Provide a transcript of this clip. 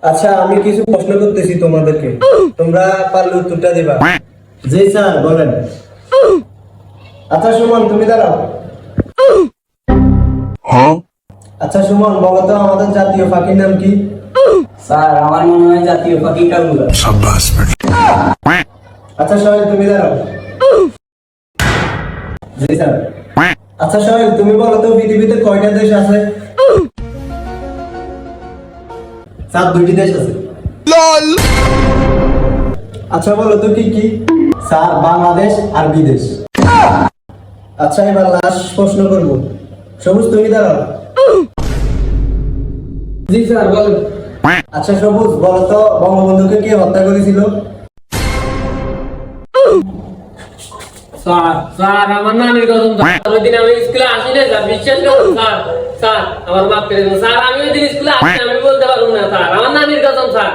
আচ্ছা আমি কিছু প্রশ্ন করতেছি তোমাদেরকে, তোমরা পারলে উত্তরটা দিবা। জি স্যার বলেন। আচ্ছা সুমন তুমি দাঁড়াও। আচ্ছা সুমন বলো তো আমাদের জাতীয় পাখির নাম কি? স্যার আমার মনে হয় জাতীয় পাখি কাঙ্গুরা। আচ্ছা সোহেল তুমি দাঁড়াও। জি স্যার। আচ্ছা সোহেল তুমি বলো তো পৃথিবীতে কয়টা দেশ আছে? স্যার 2টি দেশ আছে। আচ্ছা বলো তো কি কি? স্যার বাংলাদেশ আর বিদেশ। আচ্ছা এবার লাস্ট প্রশ্ন করব, সবুজ তুমি দাঁড়াও। জি স্যার বলেন। আচ্ছা সবুজ বলো তো বঙ্গবন্ধুকে কে হত্যা করেছিল? স্যার স্যার আমার নানির কসম স্যার, ওই দিন আমি স্কুলে আসি না স্যার, বিশ্বাস করুন স্যার। স্যার আমার মাফ করে দিন স্যার, আমি ওই দিন স্কুলে আসি আমি বলতে পারবো না স্যার, আমার নানির কসম স্যার।